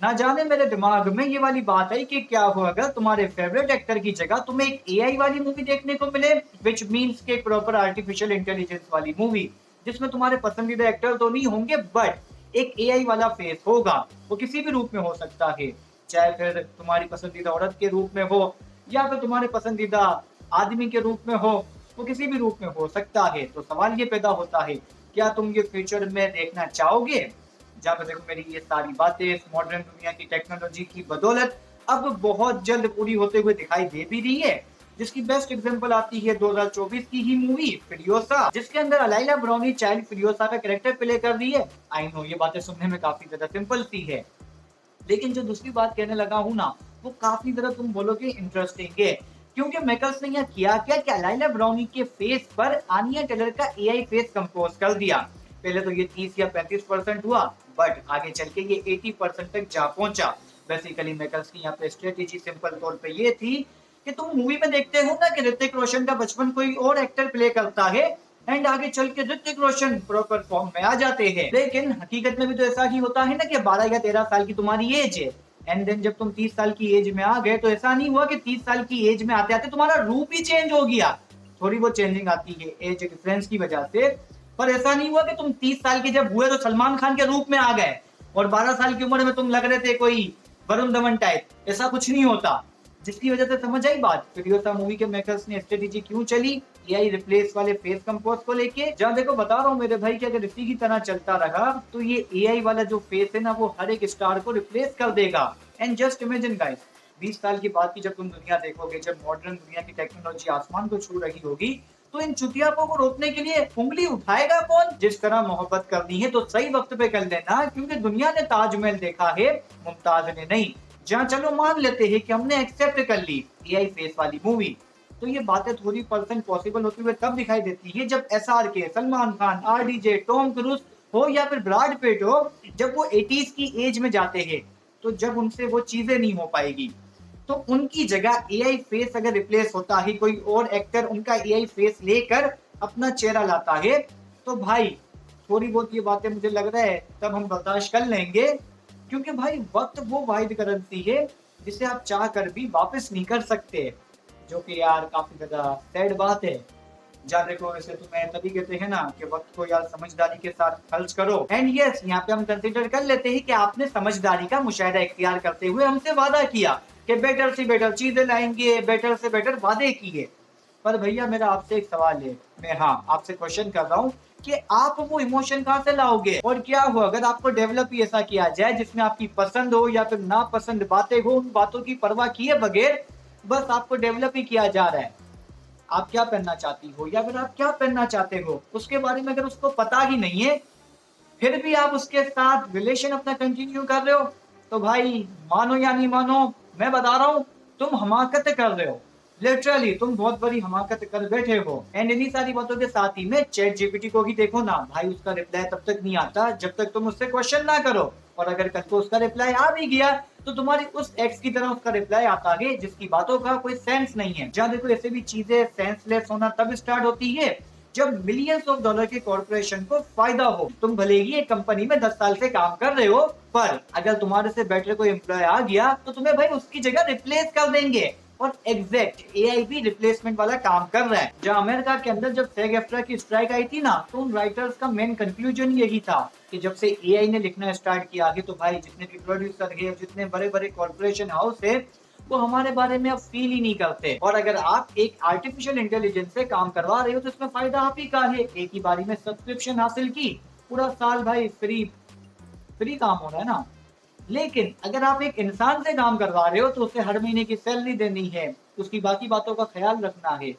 ना जाने मेरे दिमाग में ये वाली बात आई कि क्या हो अगर तुम्हारे फेवरेट एक्टर की जगह तुम्हें एक एआई वाली मूवी देखने को मिले, विच मीन्स के एक प्रॉपर आर्टिफिशियल इंटेलिजेंस वाली मूवी, जिसमें तुम्हारे पसंदीदा एक्टर तो नहीं होंगे बट एक एआई वाला फेस होगा। वो किसी भी रूप में हो सकता है, चाहे फिर तुम्हारी पसंदीदा औरत के रूप में हो या फिर तुम्हारे पसंदीदा आदमी के रूप में हो, वो किसी भी रूप में हो सकता है। तो सवाल ये पैदा होता है, क्या तुम ये फ्यूचर में देखना चाहोगे जहाँ पे देखो मेरी ये सारी बातें इस मॉडर्न दुनिया की टेक्नोलॉजी की बदौलत अब बहुत जल्द पूरी होते हुए दिखाई दे भी रही है, जिसकी बेस्ट एग्जांपल आती है 2024 की ही मूवी फिरियोसा, जिसके अंदर अलाइला ब्राउनी चाइल्ड फिरियोसा का कैरेक्टर प्ले कर रही है। आई नो ये बातें सुनने में काफी ज्यादा सिंपल सी है, लेकिन जो दूसरी बात कहने लगा हूँ ना, वो काफी ज्यादा तुम बोलोगे इंटरेस्टिंग है, क्योंकि मेकर्स ने यहाँ किया क्या कि लाइला ब्राउनी के फेस पर आनिया टेलर का एआई फेस कंपोज कर दिया। पहले तो ये 30 या 35% हुआ, बट आगे चल के ये 80% तक जा पहुंचा। बेसिकली मेकर्स की यहाँ पे स्ट्रेटेजी सिंपल तौर पे ये थी कि तुम मूवी में देखते हो ना कि ऋतिक रोशन का बचपन कोई और एक्टर प्ले करता है एंड आगे चल के ऋतिक रोशन प्रॉपर फॉर्म में आ जाते हैं, लेकिन हकीकत में भी तो ऐसा ही होता है ना कि 12 या 13 साल की तुम्हारी एज है एंड देन जब तुम 30 साल की एज में आ गए तो ऐसा नहीं हुआ कि 30 साल की एज में आते आते तुम्हारा रूप ही चेंज हो गया। थोड़ी बहुत चेंजिंग आती है एज डिफरेंस की वजह से, पर ऐसा नहीं हुआ कि तुम 30 साल के जब हुए तो सलमान खान के रूप में आ गए और 12 साल की उम्र में तुम लग रहे थे कोई वरुण धवन टाइप। ऐसा कुछ नहीं होता, जिसकी वजह से समझ आई बात फिरियोसा मूवी के मेकर्स ने स्ट्रेटेजी क्यों चली एआई रिप्लेस वाले फेस कंपोज को लेके। जहां देखो बता रहा हूँ मेरे भाई कि अगर इसी की तरह चलता रहा तो ये एआई वाला जो फेस है ना वो हर एक स्टार को रिप्लेस कर देगा। एंड जस्ट इमेजिन गाइस, 20 साल की बाद की जब तुम दुनिया देखोगे, जब मॉडर्न दुनिया की टेक्नोलॉजी आसमान को छू रही होगी, तो इन चुतियापों को रोकने के लिए उंगली उठाएगा कौन? जिस तरह मोहब्बत करनी है तो सही वक्त पे कर लेना, क्योंकि दुनिया ने ताजमहल देखा है, मुमताज ने नहीं। जहाँ चलो मान लेते हैं कि हमने एक्सेप्ट कर ली एआई फेस वाली मूवी, तो ये बातें थोड़ी परसेंट पॉसिबल होती हुए तब दिखाई देती है जब SRK, Salman Khan, RDJ, Tom cruise हो या फिर ब्रैड पिट हो, जब वो 80s की एज में जाते हैं, तो जब उनसे वो चीजें नहीं हो पाएगी, तो उनकी जगह एआई फेस अगर रिप्लेस होता है, कोई और एक्टर उनका एआई फेस लेकर अपना चेहरा लाता है, तो भाई थोड़ी बहुत ये बातें मुझे लग रहा है तब हम बर्दाश्त कर लेंगे, क्योंकि भाई वक्त वो वाहिद करेंसी है जिसे आप चाह कर भी वापस नहीं कर सकते, जो कि यार काफी ज्यादा सैड बात है। जहाँ देखो वैसे तुम्हें तभी कहते हैं ना कि वक्त को यार समझदारी के साथ खर्च करो। एंड यस, यहाँ पे हम कंसिडर कर लेते हैं कि आपने समझदारी का मुशाहिदा इख्तियार करते हुए हमसे वादा किया कि बेटर से बेटर चीजें लाएंगे, बेटर से बेटर वादे किए। पर भैया मेरा आपसे एक सवाल है, मैं हाँ आपसे क्वेश्चन कर रहा हूँ कि आप वो इमोशन कहाँ से लाओगे? और क्या हो अगर आपको डेवलप ही ऐसा किया जाए जिसमें आपकी पसंद हो या फिर नापसंद बातें हो, उन बातों की परवाह किए बगैर बस आपको डेवलप ही किया जा रहा है। आप क्या पहनना चाहती हो या फिर आप क्या पहनना चाहते हो उसके बारे में अगर उसको पता ही नहीं है, फिर भी आप उसके साथ रिलेशन अपना कंटिन्यू कर रहे हो, तो भाई मानो या नहीं मानो, मैं बता रहा हूँ तुम हमाकत कर रहे हो। लिटरली तुम बहुत बड़ी हमाकत कर बैठे हो। एंड इन्हीं सारी बातों के साथ ही में चैट जीपीटी को भी देखो ना भाई, उसका रिप्लाई तब तक नहीं आता जब तक तुम उससे क्वेश्चन ना करो, और अगर कल को उसका रिप्लाई आ भी गया तो तुम्हारी उस एक्स की तरह उसका रिप्लाई आता है जिसकी बातों का कोई सेंस नहीं है। जहाँ देखो ऐसे भी चीजें सेंसलेस होना तब स्टार्ट होती है जब मिलियंस ऑफ डॉलर के कॉर्पोरेशन को फायदा हो। तुम भले ही एक कंपनी में 10 साल से काम कर रहे हो, पर अगर तुम्हारे से बेटर कोई एम्प्लॉय आ गया तो तुम्हें भाई उसकी जगह रिप्लेस कर देंगे। और एग्जैक्ट एआई भी रिप्लेसमेंट वाला काम कर रहा है। जहां अमेरिका के अंदर जब सेग एफ्ट्रा की स्ट्राइक आई थी ना, तो उन राइटर्स का मेन कंक्लूजन यही था कि जब से एआई ने लिखना स्टार्ट किया आगे, तो भाई जितने भी प्रोड्यूसर है, जितने बड़े बड़े कॉर्पोरेशन हाउस है, वो हमारे बारे में अब फील ही नहीं करते। और अगर आप एक आर्टिफिशियल इंटेलिजेंस से काम करवा रहे हो तो इसमें फायदा आप ही का है। एक ही बारी में सब्सक्रिप्शन हासिल की, पूरा साल भाई फ्री फ्री काम हो रहा है ना। लेकिन अगर आप एक इंसान से काम करवा रहे हो तो उसे हर महीने की सैलरी देनी है, उसकी बाकी बातों का ख्याल रखना है।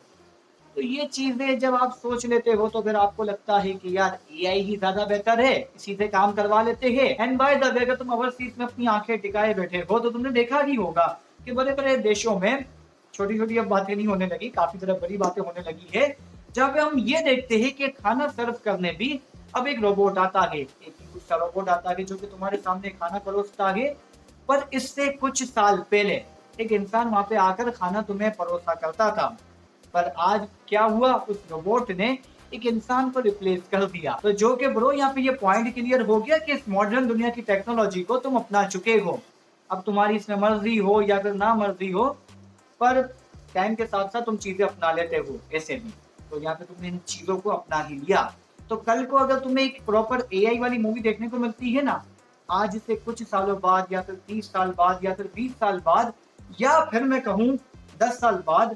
तो ये चीजें जब आप सोच लेते हो तो फिर आपको लगता है कि यार एआई ही ज्यादा बेहतर है, इसी से काम करवा लेते हैं। एंड बाय द वे, अगर तुम ओवरसीज में अपनी आंखें टिकाए बैठे हो तो तुमने देखा ही होगा कि बड़े बड़े देशों में छोटी छोटी अब बातें नहीं होने लगी, काफी तरह बड़ी बातें होने लगी है, जहाँ पे हम ये देखते हैं कि खाना सर्व करने भी अब एक रोबोट आता है, एक सा रोबोट आता है जो कि तुम्हारे सामने खाना परोसता है। पर इससे कुछ साल पहले एक इंसान वहां पे आकर खाना तुम्हें परोसा करता था, पर आज क्या हुआ, उस रोबोट ने एक इंसान को रिप्लेस कर दिया। तो जो कि ब्रो यहाँ पे ये पॉइंट क्लियर हो गया कि इस मॉडर्न दुनिया की टेक्नोलॉजी को तुम अपना चुके हो। अब तुम्हारी इसमें मर्जी हो या फिर ना मर्जी हो, पर टाइम के साथ साथ तुम चीजें अपना लेते हो ऐसे भी। तो यहाँ पे तुमने इन चीजों को अपना ही लिया। तो कल को अगर तुम्हें एक प्रॉपर एआई वाली मूवी देखने को मिलती है ना, आज से कुछ सालों बाद या फिर 30 साल बाद या फिर 20 साल बाद या फिर मैं कहूँ 10 साल बाद,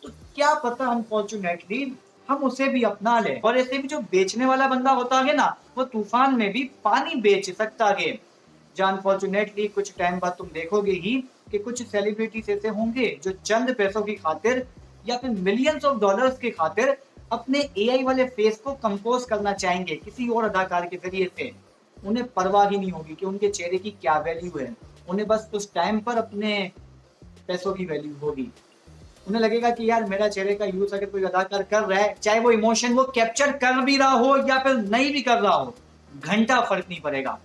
तो क्या पता अनफॉर्चुनेटली हम उसे भी अपना लें। और ऐसे भी जो बेचने वाला बंदा होता है ना, वो तूफान में भी पानी बेच सकता है। जो अनफॉर्चुनेटली कुछ टाइम बाद तुम देखोगे ही कि कुछ सेलिब्रिटीज ऐसे होंगे जो चंद पैसों की खातिर या फिर मिलियंस ऑफ डॉलर्स की खातिर अपने एआई वाले फेस को कंपोज करना चाहेंगे किसी और अदाकार के जरिए से। उन्हें परवाह ही नहीं होगी कि उनके चेहरे की क्या वैल्यू है, उन्हें बस उस टाइम पर अपने पैसों की वैल्यू होगी। उन्हें लगेगा कि यार मेरा चेहरे का यूज अगर कोई अदाकार कर रहा है, चाहे वो इमोशन वो कैप्चर कर भी रहा हो या फिर नहीं भी कर रहा हो, घंटा फर्क नहीं पड़ेगा।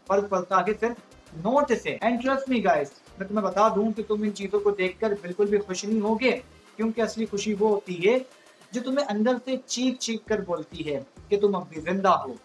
फर्क पड़ता है सिर्फ नोट से। एंड ट्रस्ट मी गाइस, मैं तुम्हें बता दूं कि तुम इन चीजों को देखकर बिल्कुल भी खुश नहीं होगे, क्योंकि असली खुशी वो होती है जो तुम्हें अंदर से चीख चीख कर बोलती है कि तुम अब भी जिंदा हो।